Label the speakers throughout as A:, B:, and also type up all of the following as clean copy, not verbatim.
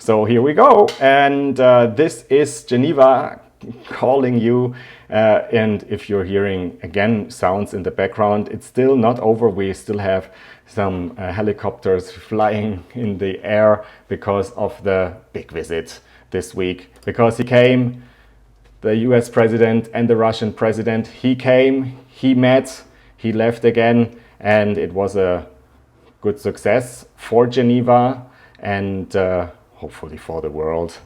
A: So here we go, and this is Geneva calling you, and if you're hearing again sounds in the background, it's still not over. We still have some helicopters flying in the air because of the big visit this week, because he came, the US president and the Russian president, he came, he met, he left again, and it was a good success for Geneva and hopefully for the world.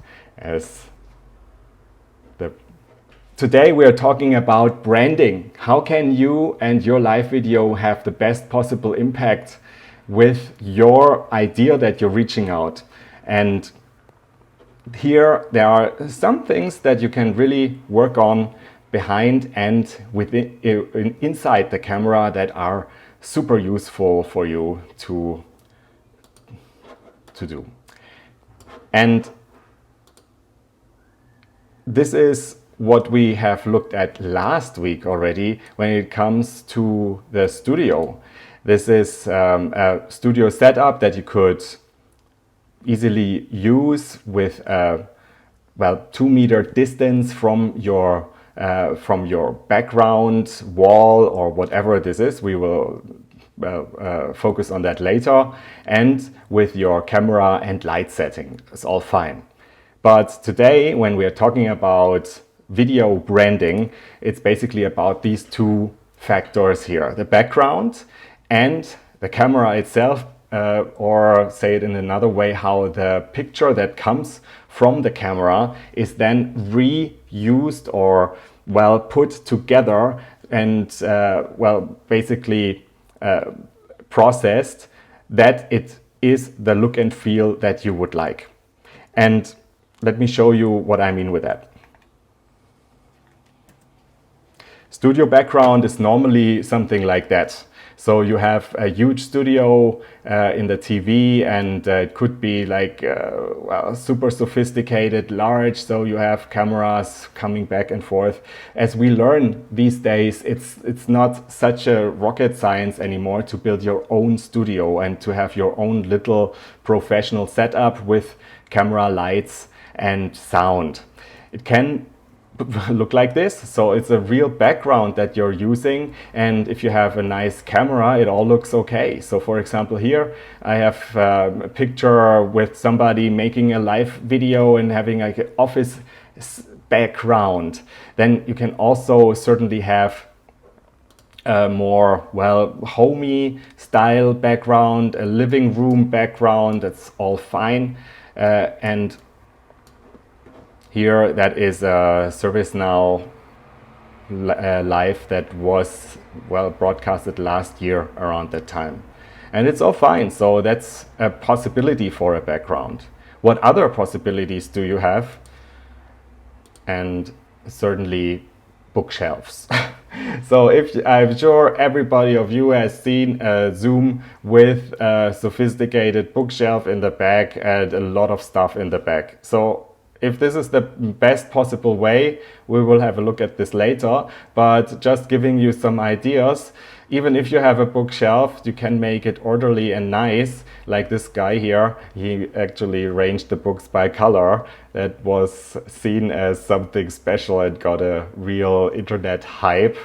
A: Today we are talking about branding. How can you and your live video have the best possible impact with your idea that you're reaching out? And here there are some things that you can really work on behind and within, inside the camera that are super useful for you to do. And this is what we have looked at last week already when it comes to the studio. This is a studio setup that you could easily use with a 2-meter distance from your background wall or whatever this is. We will focus on that later, and with your camera and light setting. It's all fine. But today, when we are talking about video branding, it's basically about these two factors here: the background and the camera itself, or say it in another way, how the picture that comes from the camera is then reused or put together and basically processed, that it is the look and feel that you would like. And let me show you what I mean with that. Studio background is normally something like that. So you have a huge studio in the TV, and it could be like super sophisticated, large. So you have cameras coming back and forth. As we learn these days, it's not such a rocket science anymore to build your own studio and to have your own little professional setup with camera, lights, and sound. It can look like this. So it's a real background that you're using, and if you have a nice camera, it all looks okay. So for example, here I have a picture with somebody making a live video and having like an office background. Then you can also certainly have a more homey style background, a living room background. That's all fine. And here, that is a ServiceNow live that was broadcasted last year around that time. And it's all fine. So that's a possibility for a background. What other possibilities do you have? And certainly bookshelves. So I'm sure everybody of you has seen a Zoom with a sophisticated bookshelf in the back and a lot of stuff in the back. So if this is the best possible way, we will have a look at this later, but just giving you some ideas. Even if you have a bookshelf, you can make it orderly and nice, like this guy here. He actually arranged the books by color. That was seen as something special and got a real internet hype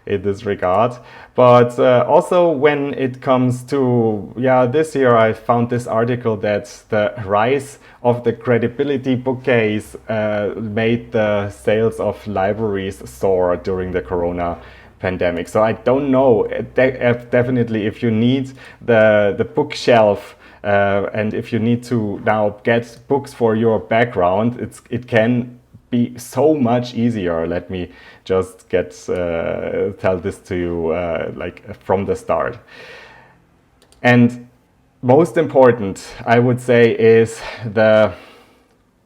A: in this regard. But also when it comes to, this year I found this article that the rise of the credibility bookcase made the sales of libraries soar during the Corona pandemic. So I don't know, definitely if you need the bookshelf and if you need to now get books for your background, it can be so much easier. Let me just tell this to you from the start. And most important, I would say, is the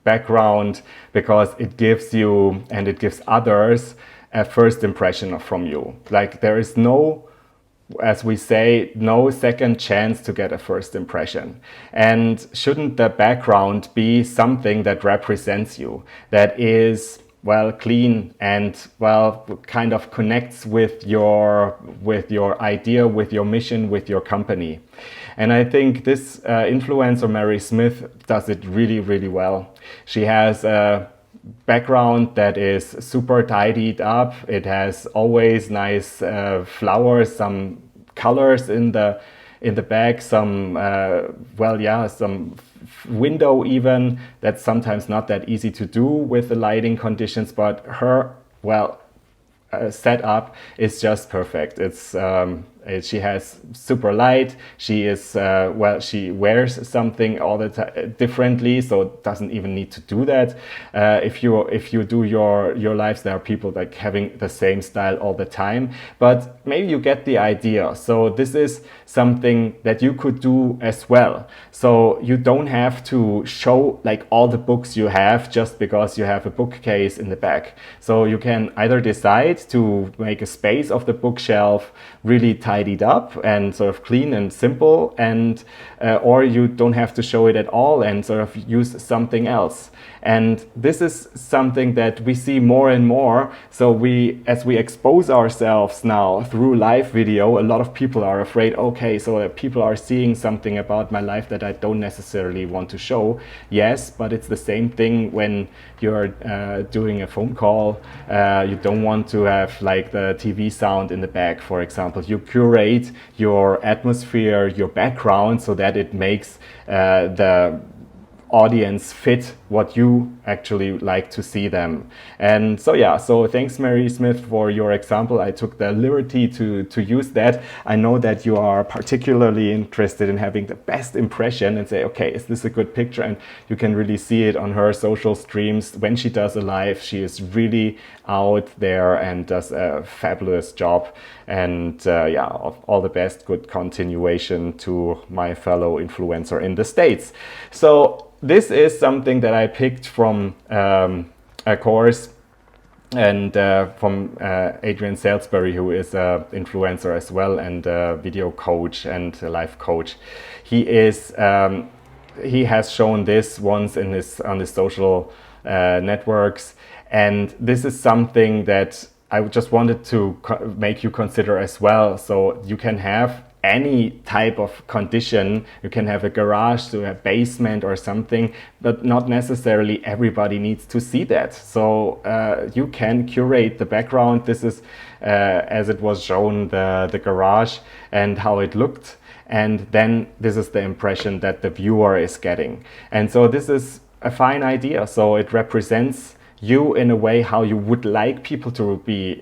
A: background, because it gives you and it gives others a first impression from you. Like there is no, as we say, no second chance to get a first impression. And shouldn't the background be something that represents you, that is well, clean and, well, kind of connects with your idea, with your mission, with your company. And I think this influencer, Mary Smith, does it really, really well. She has a background that is super tidied up. It has always nice flowers, some colors in the back, some some window even. That's sometimes not that easy to do with the lighting conditions, but her setup is just perfect. She has super light. She is she wears something all the time differently, so doesn't even need to do that. If you do your lives, there are people like having the same style all the time, but maybe you get the idea. So this is something that you could do as well. So you don't have to show like all the books you have just because you have a bookcase in the back. So you can either decide to make a space of the bookshelf really tidied up and sort of clean and simple, and or you don't have to show it at all and sort of use something else. And this is something that we see more and more. So as we expose ourselves now through live video, a lot of people are afraid, okay, so people are seeing something about my life that I don't necessarily want to show. Yes, but it's the same thing when you're doing a phone call. You don't want to have like the TV sound in the back, for example. You curate your atmosphere, your background, so that it makes the audience fit what you actually like to see them. And so thanks, Mary Smith, for your example. I took the liberty to use that. I know that you are particularly interested in having the best impression and say, okay, is this a good picture? And you can really see it on her social streams. When she does a live, she is really out there and does a fabulous job. And all the best, good continuation to my fellow influencer in the States. So this is something that I picked from a course and from Adrian Salisbury, who is an influencer as well and a video coach and a life coach. He has shown this once on his social networks, and this is something that I just wanted to make you consider as well. So you can have any type of condition. You can have a garage to a basement or something, but not necessarily everybody needs to see that. So you can curate the background. This is as it was shown, the garage and how it looked, and then this is the impression that the viewer is getting. And so this is a fine idea. So it represents you in a way how you would like people to be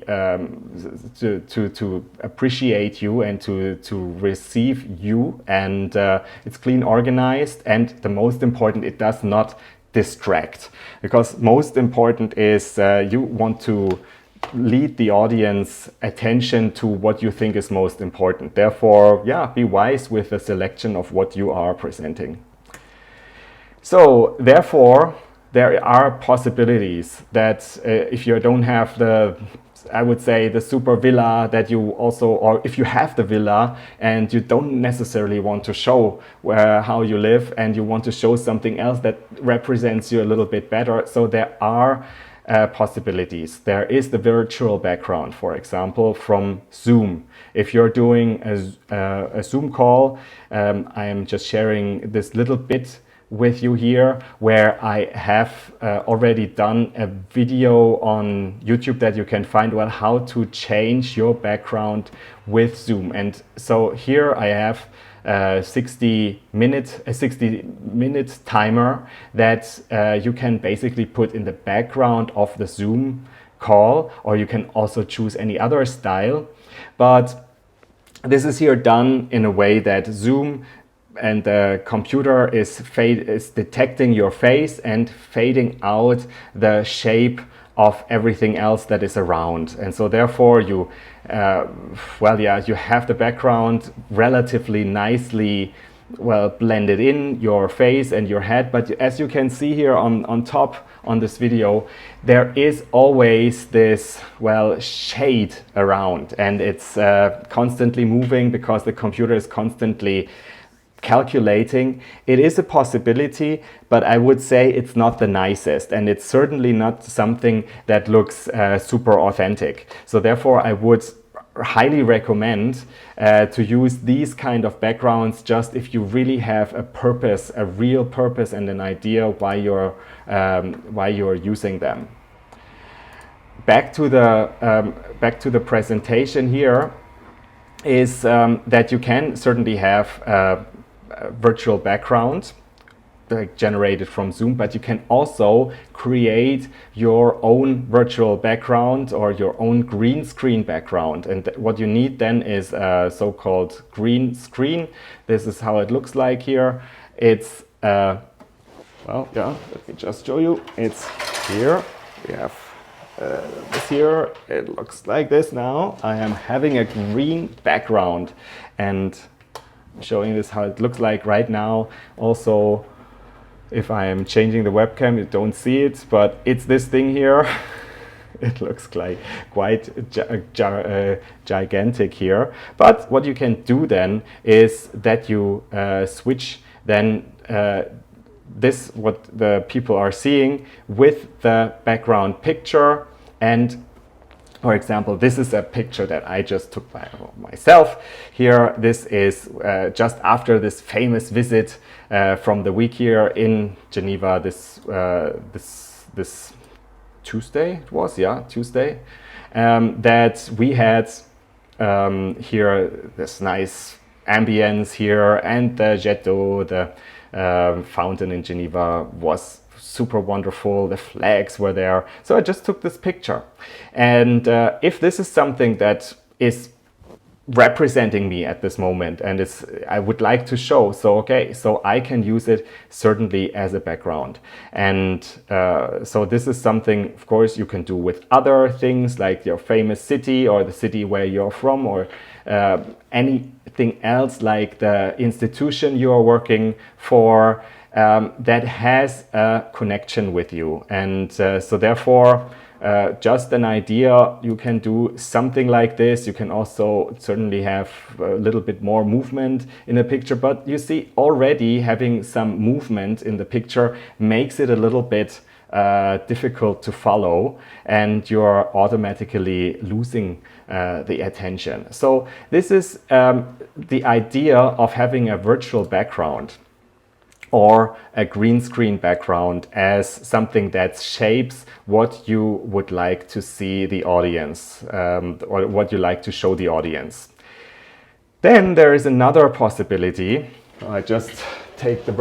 A: to appreciate you and to receive you, and it's clean, organized, and the most important, it does not distract, because most important is you want to lead the audience attention to what you think is most important. Therefore, be wise with the selection of what you are presenting. So therefore, there are possibilities that if you don't have I would say the super villa that you also, or if you have the villa and you don't necessarily want to show how you live and you want to show something else that represents you a little bit better. So there are possibilities. There is the virtual background, for example, from Zoom. If you're doing a Zoom call, I am just sharing this little bit with you here, where I have already done a video on YouTube that you can find, how to change your background with Zoom. And so here I have a 60 minute timer that you can basically put in the background of the Zoom call, or you can also choose any other style. But this is here done in a way that Zoom and the computer is detecting your face and fading out the shape of everything else that is around. And so therefore you you have the background relatively nicely blended in your face and your head. But as you can see here on top on this video, there is always this shade around, and it's constantly moving because the computer is constantly calculating. It is a possibility, but I would say it's not the nicest, and it's certainly not something that looks super authentic. So therefore I would highly recommend to use these kind of backgrounds just if you really have a purpose, a real purpose and an idea why you're using them. Back to the presentation here is that you can certainly have a virtual background generated from Zoom, but you can also create your own virtual background or your own green screen background. And what you need then is a so-called green screen. This is how it looks like here. It's well, yeah, let me just show you. It's here. We have this here. It looks like this now. I am having a green background and showing this how it looks like right now. Also, if I am changing the webcam, you don't see it, but it's this thing here. It looks like quite gigantic here. But what you can do then is that you switch then this, what the people are seeing, with the background picture. And for example, this is a picture that I just took by myself. Here, this is just after this famous visit from the week here in Geneva. This Tuesday it was, yeah, Tuesday. That we had here this nice ambience here, and the jet d'eau, the fountain in Geneva was super wonderful. The flags were there. So I just took this picture. And if this is something that is representing me at this moment and I would like to show, so okay, so I can use it certainly as a background. And so this is something, of course, you can do with other things like your famous city or the city where you're from, or anything else like the institution you're working for that has a connection with you. And so therefore, just an idea, you can do something like this. You can also certainly have a little bit more movement in a picture, but you see already having some movement in the picture makes it a little bit difficult to follow, and you're automatically losing the attention. So this is the idea of having a virtual background or a green screen background as something that shapes what you would like to see the audience, or what you like to show the audience. Then there is another possibility. I just take the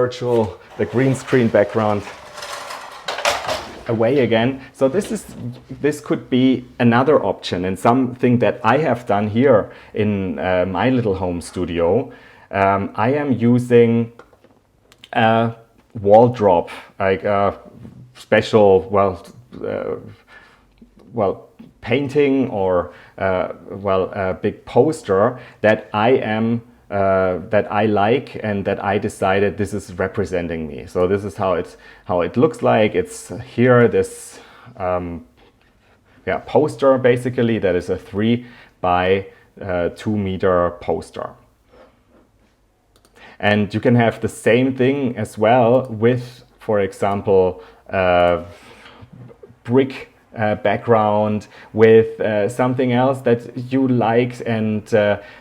A: green screen background away again. So this could be another option, and something that I have done here in my little home studio. I am using a wall drop, like a special, painting, or a big poster that that I like and that I decided this is representing me. So this is how it looks like. It's here, this poster basically, that is a 3 by 2 meter poster. And you can have the same thing as well with, for example, brick background, with something else that you liked, and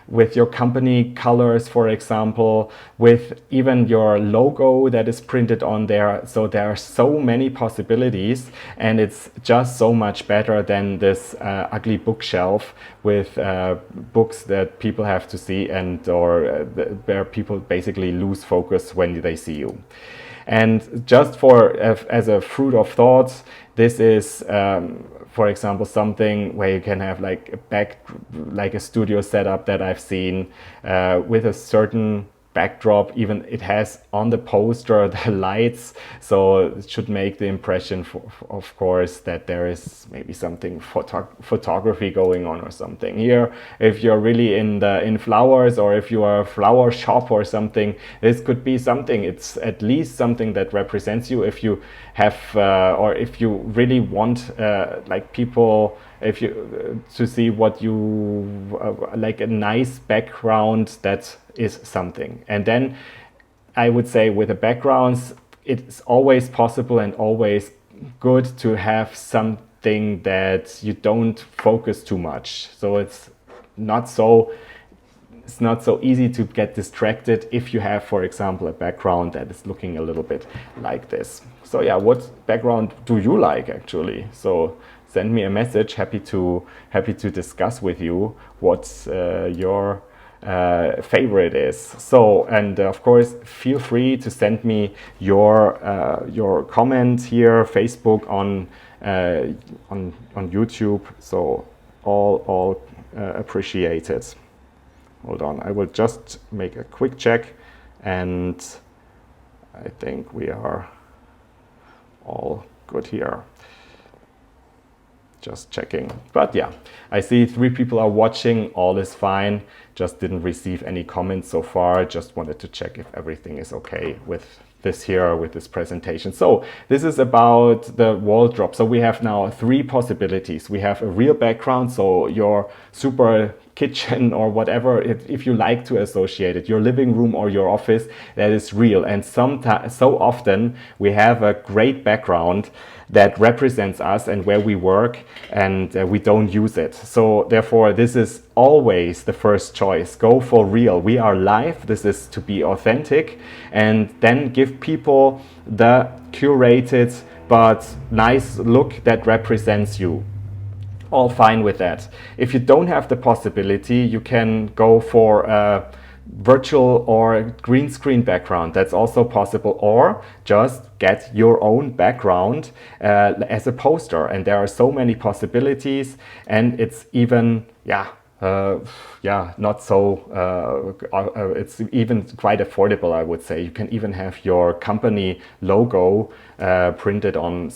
A: with your company colors, for example, with even your logo that is printed on there. So there are so many possibilities, and it's just so much better than this ugly bookshelf with books that people have to see, and where people basically lose focus when they see you. And just as a fruit of thought, this is, for example, something where you can have like a studio setup that I've seen with a certain backdrop. Even it has on the poster the lights, so it should make the impression, of course, that there is maybe something photography going on or something here. If you're really in flowers, or if you are a flower shop or something, this could be something. It's at least something that represents you. If you have or if you really want like people, if you to see what you like, a nice background, that is something. And then I would say with the backgrounds, it's always possible and always good to have something that you don't focus too much. So it's not so easy to get distracted if you have, for example, a background that is looking a little bit like this. So yeah, what background do you like actually? So send me a message. Happy to discuss with you what's your favorite is. So, and of course, feel free to send me your comment here, Facebook, on YouTube. So all appreciated. Hold on, I will just make a quick check, and I think we are all good here. Just checking. But yeah, I see 3 people are watching, all is fine. Just didn't receive any comments so far. Just wanted to check if everything is okay with this here, with this presentation. So this is about the wall drop. So we have now 3 possibilities. We have a real background, so your super kitchen or whatever, if you like to associate it, your living room or your office, that is real. And so often we have a great background that represents us and where we work, and we don't use it. So therefore, this is always the first choice. Go for real. We are live. This is to be authentic, and then give people the curated but nice look that represents you. All fine with that. If you don't have the possibility, you can go for a virtual or green screen background. That's also possible, or just get your own background as a poster. And there are so many possibilities, and it's even not so it's even quite affordable, I would say. You can even have your company logo printed on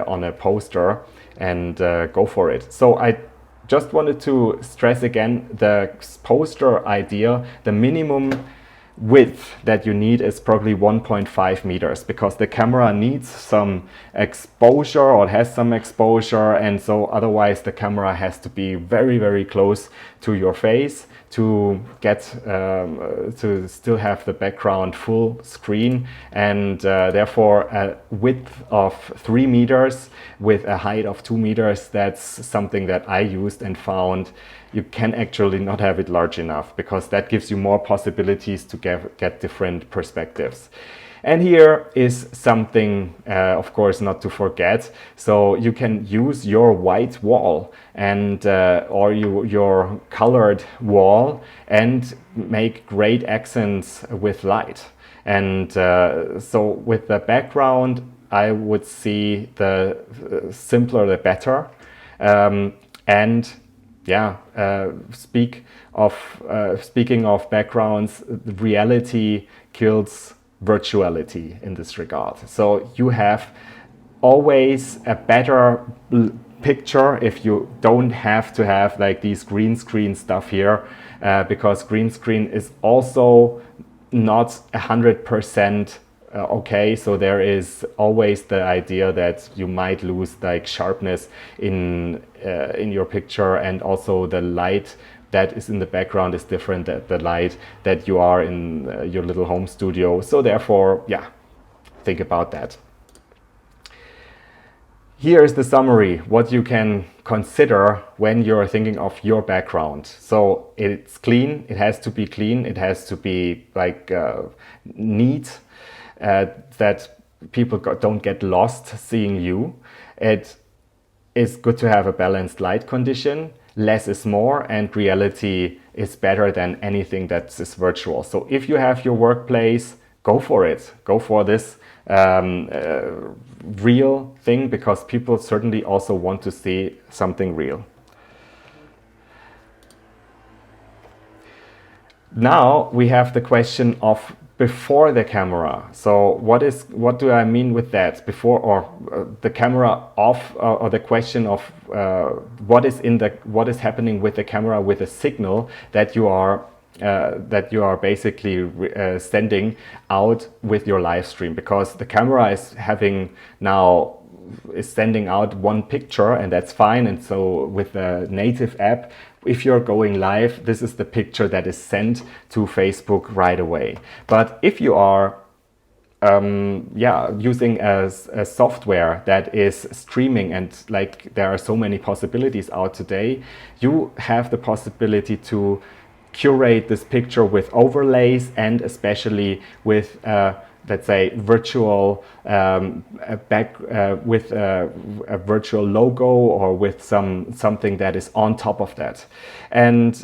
A: on a poster, and go for it. So I just wanted to stress again the poster idea. The minimum width that you need is probably 1.5 meters, because the camera needs some exposure, or has some exposure, and so otherwise the camera has to be very, very close to your face to get to still have the background full screen. And therefore a width of 3 meters with a height of 2 meters, that's something that I used and found you can actually not have it large enough, because that gives you more possibilities to get different perspectives. And here is something, of course, not to forget. So you can use your white wall and or your colored wall and make great accents with light. And so with the background, I would see the simpler the better. Speaking of backgrounds, reality kills virtuality in this regard. So you have always a better picture if you don't have to have like these green screen stuff here, because green screen is also not 100% okay. So there is always the idea that you might lose like sharpness in your picture, and also the light that is in the background is different than the light that you are in your little home studio. So therefore, yeah, think about that. Here is the summary, what you can consider when you're thinking of your background. So it's clean, it has to be clean, it has to be like neat, that people don't get lost seeing you. It is good to have a balanced light condition. Less is more, and reality is better than anything that is virtual. So if you have your workplace, go for it. Go for this real thing, because people certainly also want to see something real. Now we have the question of before the camera. So what do I mean with that? Before, or the camera off, or the question of what is happening with the camera, with a signal that you are basically sending out with your live stream, because the camera is having now is sending out one picture, and that's fine. And so with the native app, if you're going live, this is the picture that is sent to Facebook right away. But if you are using a software that is streaming, and like there are so many possibilities out today, you have the possibility to curate this picture with overlays, and especially with let's say virtual with a virtual logo, or with something that is on top of that. And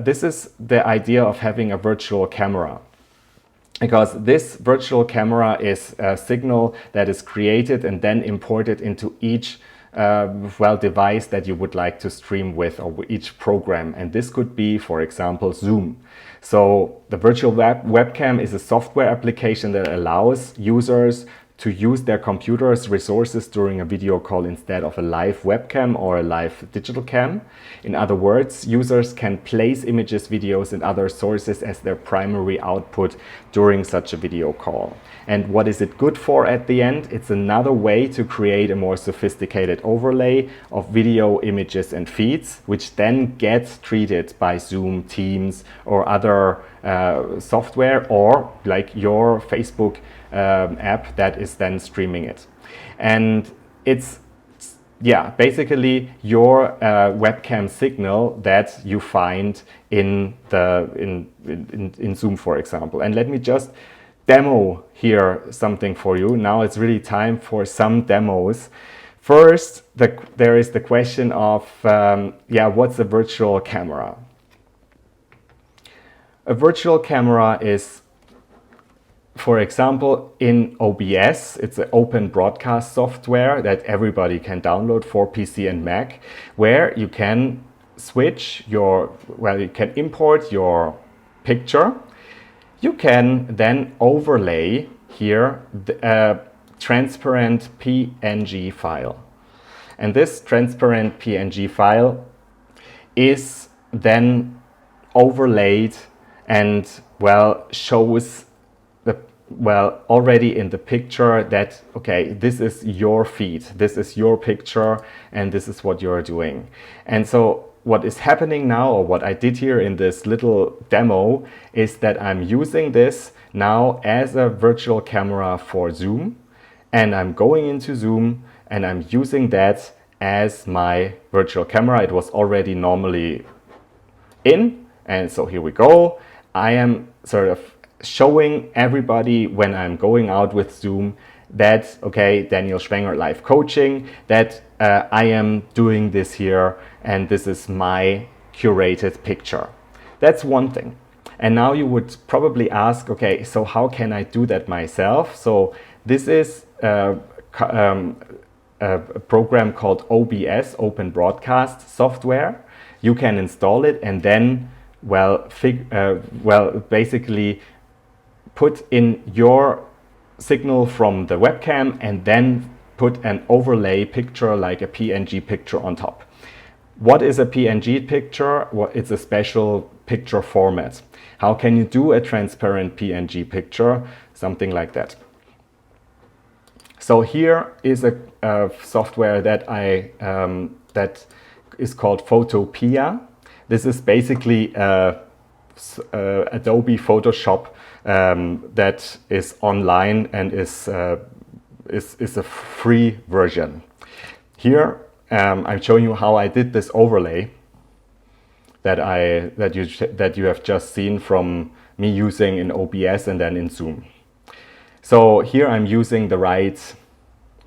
A: this is the idea of having a virtual camera, because this virtual camera is a signal that is created and then imported into each device that you would like to stream with, or each program. And this could be, for example, Zoom. So the virtual webcam is a software application that allows users to use their computer's resources during a video call instead of a live webcam or a live digital cam. In other words, users can place images, videos, and other sources as their primary output during such a video call. And what is it good for at the end? It's another way to create a more sophisticated overlay of video, images, and feeds, which then gets treated by Zoom, Teams, or other software, or like your Facebook app that is then streaming it. And it's basically your webcam signal that you find in Zoom, for example. And let me just demo here something for you. Now it's really time for some demos. First, there is the question of what's a virtual camera? A virtual camera is, for example, in OBS, it's an open broadcast software that everybody can download for PC and Mac, where you can you can import your picture. You can then overlay here a transparent PNG file. And this transparent PNG file is then overlaid and shows already in the picture that, okay, this is your feed, this is your picture, and this is what you're doing. And so what is happening now, or what I did here in this little demo, is that I'm using this now as a virtual camera for Zoom, and I'm going into Zoom and I'm using that as my virtual camera. It was already normally in, and so here we go. I am sort of showing everybody when I'm going out with Zoom that, okay, Daniel Schwenger live coaching, that I am doing this here, and this is my curated picture. That's one thing. And now you would probably ask, okay, so how can I do that myself? So this is a program called OBS, Open Broadcast Software. You can install it and then, basically put in your signal from the webcam and then put an overlay picture like a PNG picture on top. What is a PNG picture? Well, it's a special picture format. How can you do a transparent PNG picture? Something like that. So here is a software that that is called Photopea. This is basically Adobe Photoshop that is online and is a free version. Here I'm showing you how I did this overlay that you have just seen from me using in OBS and then in Zoom. So here I'm using the right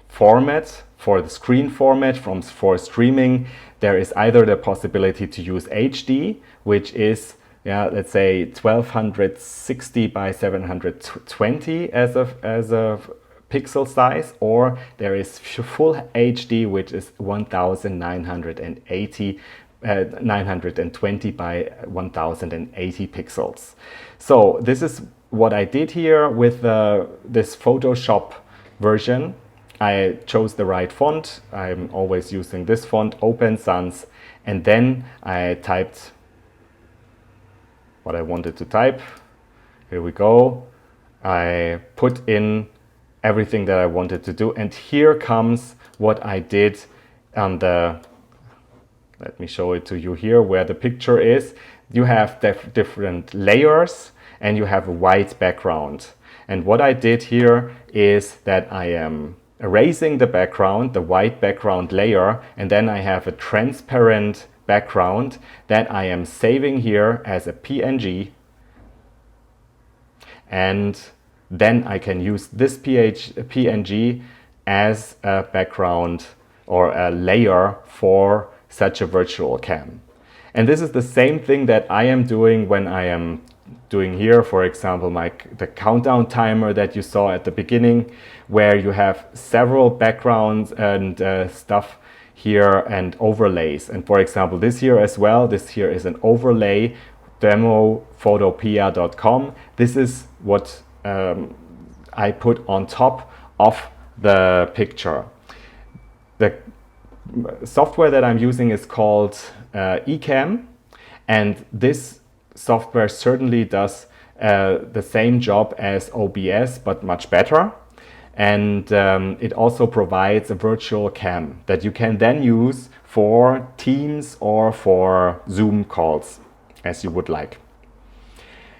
A: format for the screen format for streaming. There is either the possibility to use HD, which is let's say 1260 by 720 as a pixel size, or there is full HD, which is 920 by 1080 pixels. So this is what I did here with this Photoshop version. I chose the right font. I'm always using this font, Open Sans, and then I typed what I wanted to type. Here we go. I put in everything that I wanted to do. And here comes what I did on the, let me show it to you here where the picture is. You have different layers and you have a white background. And what I did here is that I am erasing the background, the white background layer, and then I have a transparent background that I am saving here as a PNG. And then I can use this PNG as a background or a layer for such a virtual cam. And this is the same thing that I am doing when I am doing here, for example, the countdown timer that you saw at the beginning, where you have several backgrounds and stuff here and overlays. And for example, this here as well, this here is an overlay, demophotopia.com. This is what I put on top of the picture. The software that I'm using is called Ecamm, and this software certainly does the same job as OBS, but much better. And it also provides a virtual cam that you can then use for Teams or for Zoom calls, as you would like.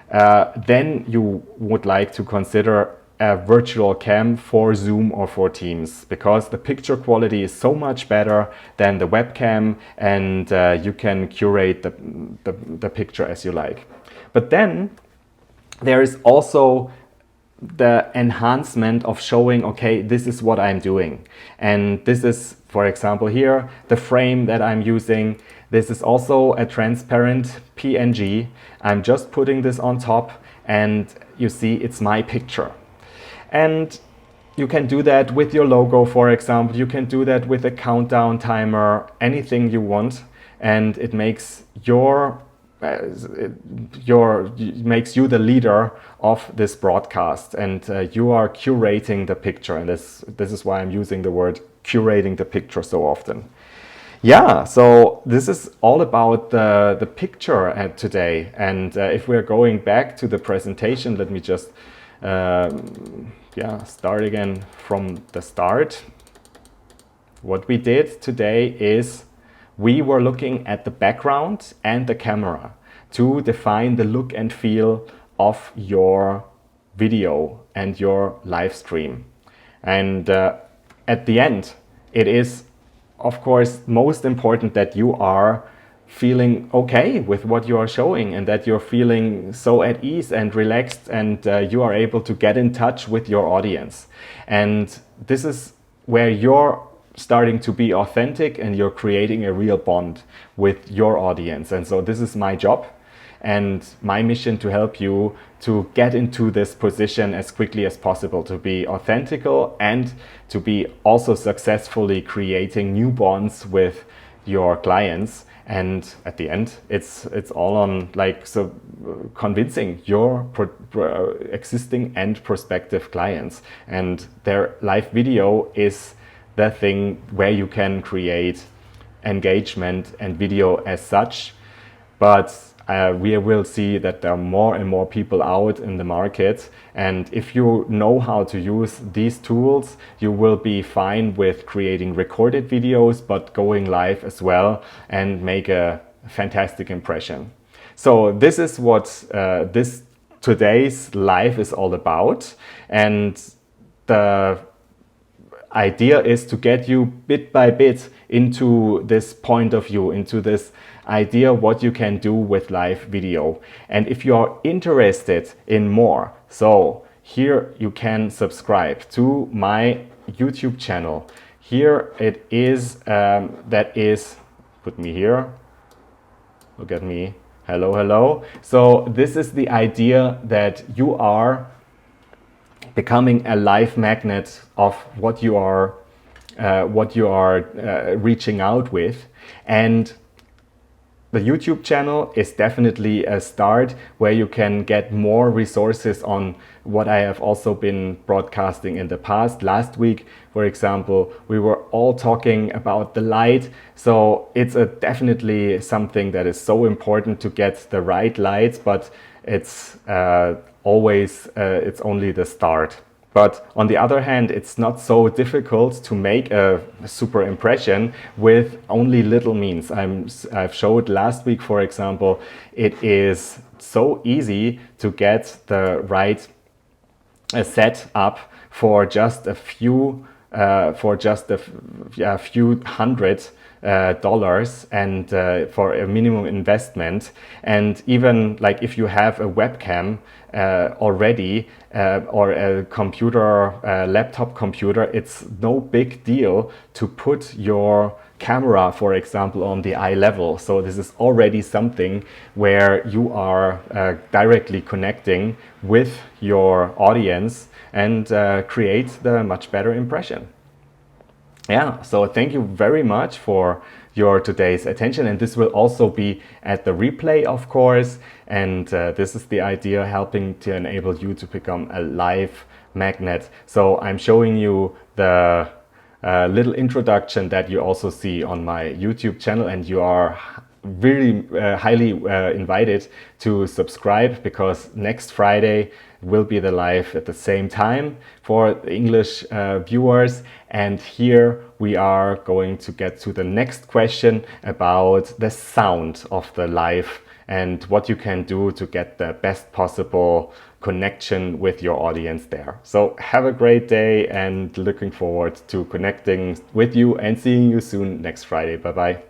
A: Then you would like to consider a virtual cam for Zoom or for Teams, because the picture quality is so much better than the webcam, and you can curate the picture as you like. But then there is also the enhancement of showing, okay, this is what I'm doing. And this is, for example, here, the frame that I'm using. This is also a transparent PNG. I'm just putting this on top and you see it's my picture. And you can do that with your logo, for example. You can do that with a countdown timer, anything you want. And it makes makes you the leader of this broadcast, and you are curating the picture. And this is why I'm using the word curating the picture so often. Yeah, so this is all about the picture today. And if we're going back to the presentation, let me just start again from the start. What we did today is we were looking at the background and the camera to define the look and feel of your video and your live stream. And at the end, it is, of course, most important that you are feeling okay with what you are showing, and that you're feeling so at ease and relaxed, and you are able to get in touch with your audience. And this is where you're starting to be authentic and you're creating a real bond with your audience. And so this is my job and my mission, to help you to get into this position as quickly as possible, to be authentical and to be also successfully creating new bonds with your clients. And at the end, it's all on convincing your existing and prospective clients. And their live video is the thing where you can create engagement and video as such. But we will see that there are more and more people out in the market. And if you know how to use these tools, you will be fine with creating recorded videos, but going live as well and make a fantastic impression. So this is what this today's live is all about. And the idea is to get you bit by bit into this point of view, into this idea what you can do with live video. And if you are interested in more, so here you can subscribe to my YouTube channel. Here it is, that is, put me here, look at me, hello, hello. So this is the idea that you are becoming a live magnet of what you are reaching out with. And the YouTube channel is definitely a start where you can get more resources on what I have also been broadcasting in the past. Last week, for example, we were all talking about the light. So it's definitely something that is so important to get the right light, but it's always, it's only the start. But on the other hand, it's not so difficult to make a super impression with only little means. I've showed last week, for example, it is so easy to get the right set up for just a few few hundred dollars, and for a minimum investment. And even like if you have a webcam already, or a computer, laptop computer, it's no big deal to put your camera, for example, on the eye level. So this is already something where you are directly connecting with your audience and create the much better impression. Yeah, so thank you very much for your today's attention, and this will also be at the replay, of course. And this is the idea, helping to enable you to become a live magnet. So I'm showing you the little introduction that you also see on my YouTube channel, and you are really highly invited to subscribe, because next Friday will be the live at the same time for English viewers. And here we are going to get to the next question about the sound of the live and what you can do to get the best possible connection with your audience there. So have a great day, and looking forward to connecting with you and seeing you soon next Friday. Bye-bye.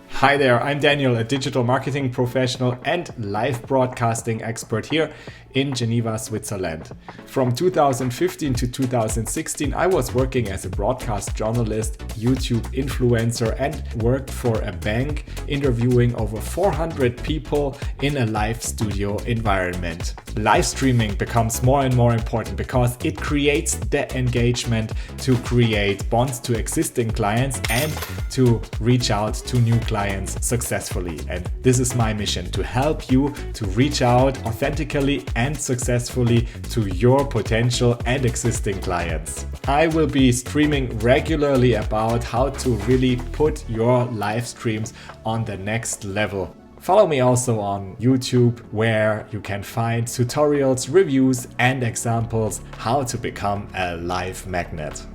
B: Hi there, I'm Daniel, a digital marketing professional and live broadcasting expert here in Geneva, Switzerland. From 2015 to 2016, I was working as a broadcast journalist, YouTube influencer, and worked for a bank, interviewing over 400 people in a live studio environment. Live streaming becomes more and more important because it creates the engagement to create bonds to existing clients and to reach out to new clients successfully. And this is my mission, to help you to reach out authentically and successfully to your potential and existing clients. I will be streaming regularly about how to really put your live streams on the next level. Follow me also on YouTube, where you can find tutorials, reviews, and examples how to become a live magnet.